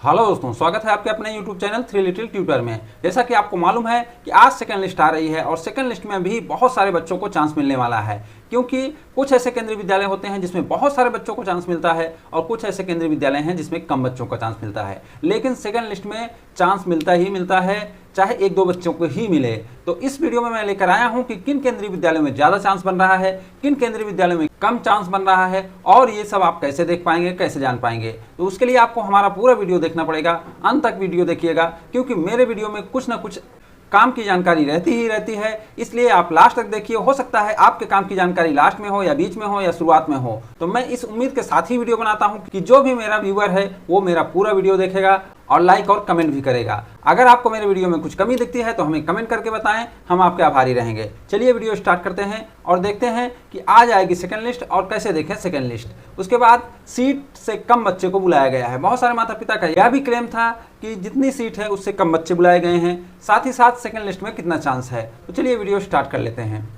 Hello दोस्तों, स्वागत है आपके अपने YouTube channel three little tutor में। जैसा कि आपको मालूम है कि आज सेकंड लिस्ट आ रही है और सेकंड लिस्ट में भी बहुत सारे बच्चों को चांस मिलने वाला है, क्योंकि कुछ ऐसे केंद्रीय विद्यालय होते हैं जिसमें बहुत सारे बच्चों को चांस मिलता है और कुछ ऐसे केंद्रीय विद्यालय हैं जिसमें कम बच्चों का चांस मिलता है। लेकिन सेकंड लिस्ट में चांस मिलता ही मिलता है, चाहे एक दो बच्चों को ही मिले। तो इस वीडियो में मैं लेकर आया हूं कि किन केंद्रीय विद्यालयों में ज़्यादा चांस बन रहा है, किन केंद्रीय विद्यालयों में कम चांस बन रहा है, और ये सब आप कैसे देख पाएंगे, कैसे जान पाएंगे। तो उसके लिए आपको हमारा पूरा वीडियो देखना पड़ेगा, अंत तक वीडियो देखिएगा, क्योंकि मेरे वीडियो में कुछ ना कुछ काम की जानकारी रहती ही रहती है। इसलिए आप लास्ट तक देखिए, हो सकता है आपके काम की जानकारी लास्ट में हो या बीच में हो या शुरुआत में हो। तो मैं इस उम्मीद के साथ ही वीडियो बनाता हूं कि जो भी मेरा व्यूअर है वो मेरा पूरा वीडियो देखेगा और लाइक और कमेंट भी करेगा। अगर आपको मेरे वीडियो में कुछ कमी दिखती है तो हमें कमेंट करके बताएं, हम आपके आभारी रहेंगे। चलिए वीडियो स्टार्ट करते हैं और देखते हैं कि आज आएगी सेकंड लिस्ट और कैसे देखें सेकंड लिस्ट। उसके बाद सीट से कम बच्चे को बुलाया गया है। बहुत सारे माता पिता का यह भी क्लेम था कि जितनी सीट है उससे कम बच्चे बुलाए गए हैं। साथ ही साथ सेकंड लिस्ट में कितना चांस है। तो चलिए वीडियो स्टार्ट कर लेते हैं।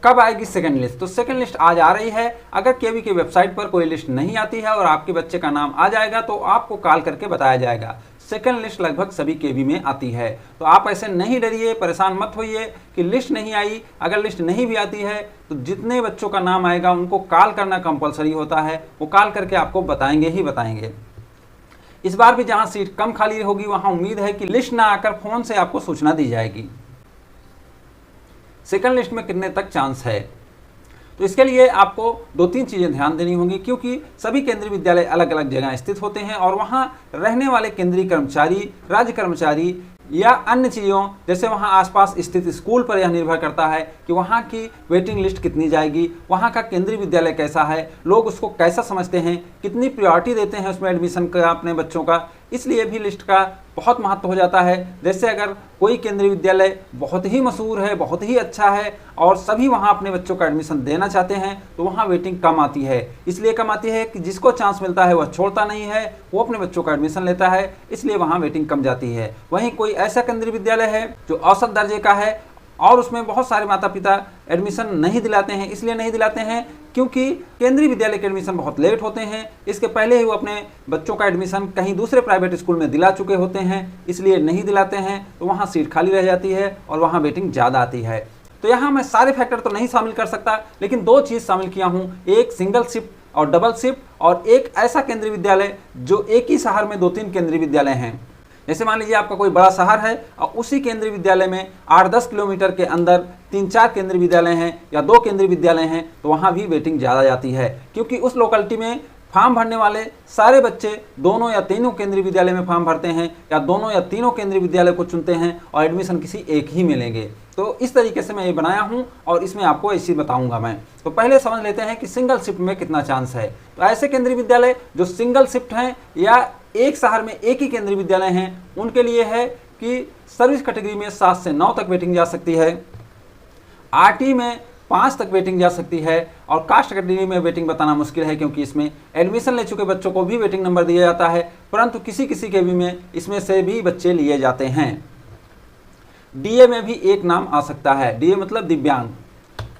कब आएगी सेकंड लिस्ट? तो सेकंड लिस्ट आज आ रही है। अगर केवी की वेबसाइट पर कोई लिस्ट नहीं आती है और आपके बच्चे का नाम आ जाएगा तो आपको कॉल करके बताया जाएगा। सेकंड लिस्ट लगभग सभी केवी में आती है, तो आप ऐसे नहीं डरिए, परेशान मत होइए कि लिस्ट नहीं आई। अगर लिस्ट नहीं भी आती है तो जितने बच्चों का नाम आएगा उनको कॉल करना कंपलसरी होता है। वो कॉल करके आपको बताएंगे ही बताएंगे। इस बार भी जहां सीट कम खाली होगी वहां उम्मीद है कि लिस्ट ना आकर फोन से आपको सूचना दी जाएगी। सेकंड लिस्ट में कितने तक चांस है, तो इसके लिए आपको दो तीन चीज़ें ध्यान देनी होंगी, क्योंकि सभी केंद्रीय विद्यालय अलग अलग जगह स्थित होते हैं और वहाँ रहने वाले केंद्रीय कर्मचारी, राज्य कर्मचारी या अन्य चीज़ों जैसे वहाँ आसपास स्थित स्कूल पर यह निर्भर करता है कि वहाँ की वेटिंग लिस्ट कितनी जाएगी, वहाँ का केंद्रीय विद्यालय कैसा है, लोग उसको कैसा समझते हैं, कितनी प्रायोरिटी देते हैं उसमें एडमिशन का अपने बच्चों का। इसलिए भी लिस्ट का बहुत महत्व हो जाता है। जैसे अगर कोई केंद्रीय विद्यालय बहुत ही मशहूर है, बहुत ही अच्छा है और सभी वहाँ अपने बच्चों का एडमिशन देना चाहते हैं तो वहाँ वेटिंग कम आती है। इसलिए कम आती है कि जिसको चांस मिलता है वह छोड़ता नहीं है, वो अपने बच्चों का एडमिशन लेता है, इसलिए वहाँ वेटिंग कम जाती है। वहीं कोई ऐसा केंद्रीय विद्यालय है जो औसत दर्जे का है और उसमें बहुत सारे माता पिता एडमिशन नहीं दिलाते हैं। इसलिए नहीं दिलाते हैं क्योंकि केंद्रीय विद्यालय के एडमिशन बहुत लेट होते हैं। इसके पहले ही वो अपने बच्चों का एडमिशन कहीं दूसरे प्राइवेट स्कूल में दिला चुके होते हैं, इसलिए नहीं दिलाते हैं। तो वहाँ सीट खाली रह जाती है और वहाँ वेटिंग ज़्यादा आती है। तो यहाँ मैं सारे फैक्टर तो नहीं शामिल कर सकता, लेकिन दो चीज़ शामिल किया हूँ, एक सिंगल शिफ्ट और डबल शिफ्ट, और एक ऐसा केंद्रीय विद्यालय जो एक ही शहर में दो तीन केंद्रीय विद्यालय हैं। जैसे मान लीजिए आपका कोई बड़ा शहर है और उसी केंद्रीय विद्यालय में 8-10 किलोमीटर के अंदर 3-4 केंद्रीय विद्यालय हैं या 2 केंद्रीय विद्यालय हैं, तो वहाँ भी वेटिंग ज़्यादा जाती है, क्योंकि उस लोकेलिटी में फॉर्म भरने वाले सारे बच्चे दोनों या तीनों केंद्रीय विद्यालय में फॉर्म भरते हैं या दोनों या तीनों केंद्रीय विद्यालय को चुनते हैं और एडमिशन किसी एक ही में लेंगे। तो इस तरीके से मैं ये बनाया हूँ और इसमें आपको ऐसे बताऊंगा मैं। तो पहले समझ लेते हैं कि सिंगल शिफ्ट में कितना चांस है। तो ऐसे केंद्रीय विद्यालय जो सिंगल शिफ्ट हैं या एक शहर में एक ही केंद्रीय विद्यालय हैं, उनके लिए है कि सर्विस कैटेगरी में 7 से 9 तक वेटिंग जा सकती है, आरटी में 5 तक वेटिंग जा सकती है, और कास्ट कैटेगरी में वेटिंग बताना मुश्किल है क्योंकि इसमें एडमिशन ले चुके बच्चों को भी वेटिंग नंबर दिया जाता है, परंतु किसी किसी केवी में इसमें से भी बच्चे लिए जाते हैं। डीए में भी एक नाम आ सकता है, डीए मतलब दिव्यांग।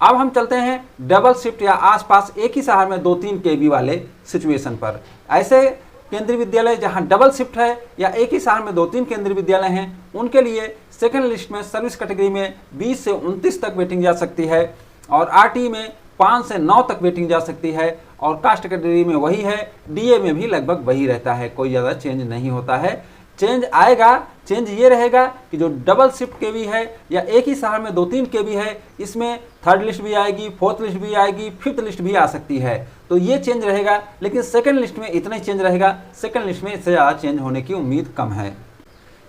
अब हम चलते हैं डबल शिफ्ट या आसपास एक ही शहर में 2-3 केवी वाले सिचुएशन पर। ऐसे केंद्रीय विद्यालय जहां डबल शिफ्ट है या एक ही शहर में 2-3 केंद्रीय विद्यालय हैं, उनके लिए सेकंड लिस्ट में सर्विस कैटेगरी में 20 से 29 तक वेटिंग जा सकती है, और आरटी में 5 से 9 तक वेटिंग जा सकती है, और कास्ट कैटेगरी में वही है, डीए में भी लगभग वही रहता है, कोई ज़्यादा चेंज नहीं होता है। चेंज आएगा, चेंज ये रहेगा कि जो डबल शिफ्ट केवी है या एक ही शहर में 2-3 केवी है, इसमें थर्ड लिस्ट भी आएगी, फोर्थ लिस्ट भी आएगी, फिफ्थ लिस्ट भी आ सकती है। तो ये चेंज रहेगा, लेकिन सेकंड लिस्ट में इतना ही चेंज रहेगा। सेकंड लिस्ट में इससे ज़्यादा चेंज होने की उम्मीद कम है।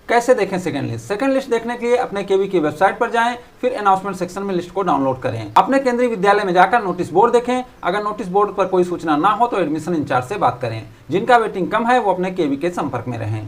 कैसे देखें सेकंड लिस्ट? सेकंड लिस्ट देखने के लिए अपने केवी की वेबसाइट पर जाएं, फिर अनाउंसमेंट सेक्शन में लिस्ट को डाउनलोड करें। अपने केंद्रीय विद्यालय में जाकर नोटिस बोर्ड देखें। अगर नोटिस बोर्ड पर कोई सूचना ना हो तो एडमिशन इंचार्ज से बात करें। जिनका वेटिंग कम है वो अपने केवी के संपर्क में रहें।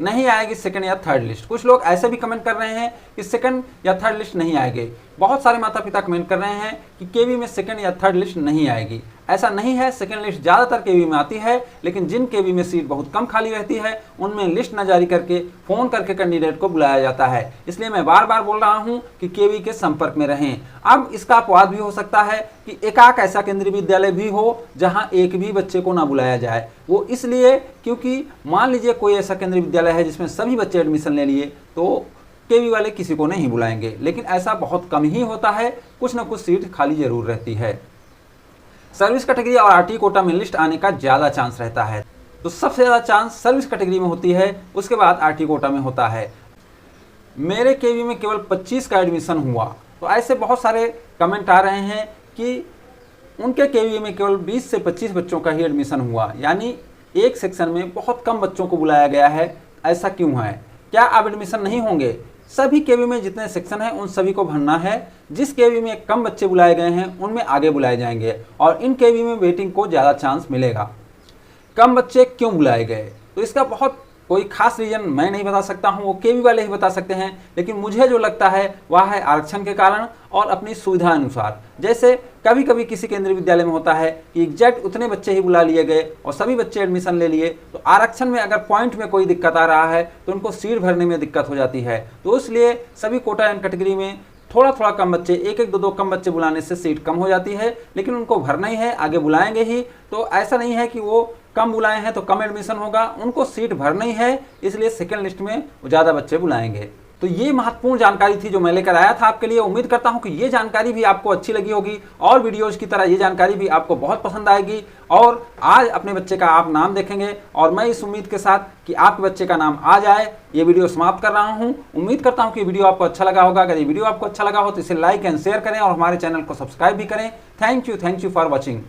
नहीं आएगी सेकंड या थर्ड लिस्ट। कुछ लोग ऐसे भी कमेंट कर रहे हैं कि सेकंड या थर्ड लिस्ट नहीं आएगी। बहुत सारे माता पिता कमेंट कर रहे हैं कि केवी में सेकंड या थर्ड लिस्ट नहीं आएगी। ऐसा नहीं है, सेकंड लिस्ट ज़्यादातर केवी में आती है, लेकिन जिन केवी में सीट बहुत कम खाली रहती है उनमें लिस्ट न जारी करके फ़ोन करके कैंडिडेट को बुलाया जाता है। इसलिए मैं बार बार बोल रहा हूं कि केवी के संपर्क में रहें। अब इसका अपवाद भी हो सकता है कि एकाक ऐसा केंद्रीय विद्यालय भी हो जहां एक भी बच्चे को ना बुलाया जाए। वो इसलिए क्योंकि मान लीजिए कोई ऐसा केंद्रीय विद्यालय है जिसमें सभी बच्चे एडमिशन ले लिए, तो केवी वाले किसी को नहीं बुलाएंगे, लेकिन ऐसा बहुत कम ही होता है, कुछ ना कुछ सीट खाली जरूर रहती है। सर्विस कैटेगरी और आरटी कोटा में लिस्ट आने का ज़्यादा चांस रहता है, तो सबसे ज़्यादा चांस सर्विस कैटेगरी में होती है, उसके बाद आरटी कोटा में होता है। मेरे केवी में केवल 25 का एडमिशन हुआ, तो ऐसे बहुत सारे कमेंट आ रहे हैं कि उनके केवी में केवल 20 से 25 बच्चों का ही एडमिशन हुआ, यानी एक सेक्शन में बहुत कम बच्चों को बुलाया गया है। ऐसा क्यों है? क्या अब एडमिशन नहीं होंगे? सभी केवी में जितने सेक्शन हैं उन सभी को भरना है। जिस केवी में कम बच्चे बुलाए गए हैं उनमें आगे बुलाए जाएंगे और इन केवी में वेटिंग को ज़्यादा चांस मिलेगा। कम बच्चे क्यों बुलाए गए, तो इसका बहुत कोई खास रीज़न मैं नहीं बता सकता हूं, वो केवी वाले ही बता सकते हैं, लेकिन मुझे जो लगता है वह है आरक्षण के कारण और अपनी सुविधा अनुसार। जैसे कभी कभी किसी केंद्रीय विद्यालय में होता है कि एग्जैक्ट उतने बच्चे ही बुला लिए गए और सभी बच्चे एडमिशन ले लिए, तो आरक्षण में अगर पॉइंट में कोई दिक्कत आ रहा है तो उनको सीट भरने में दिक्कत हो जाती है। तो इसलिए सभी कोटा एंड कैटेगरी में थोड़ा थोड़ा कम बच्चे, एक एक दो दो कम बच्चे बुलाने से सीट कम हो जाती है, लेकिन उनको भरना ही है, आगे बुलाएंगे ही। तो ऐसा नहीं है कि वो कम बुलाए हैं तो कम एडमिशन होगा, उनको सीट भरना ही है, इसलिए सेकेंड लिस्ट में ज़्यादा बच्चे बुलाएंगे। तो ये महत्वपूर्ण जानकारी थी जो मैं लेकर आया था आपके लिए। उम्मीद करता हूं कि ये जानकारी भी आपको अच्छी लगी होगी और वीडियोज़ की तरह ये जानकारी भी आपको बहुत पसंद आएगी और आज अपने बच्चे का आप नाम देखेंगे। और मैं इस उम्मीद के साथ कि आपके बच्चे का नाम आ जाए ये वीडियो समाप्त कर रहा हूं। उम्मीद करता हूं कि वीडियो आपको अच्छा लगा होगा। अगर ये वीडियो आपको अच्छा लगा हो तो इसे लाइक एंड शेयर करें और हमारे चैनल को सब्सक्राइब भी करें। Thank you for watching.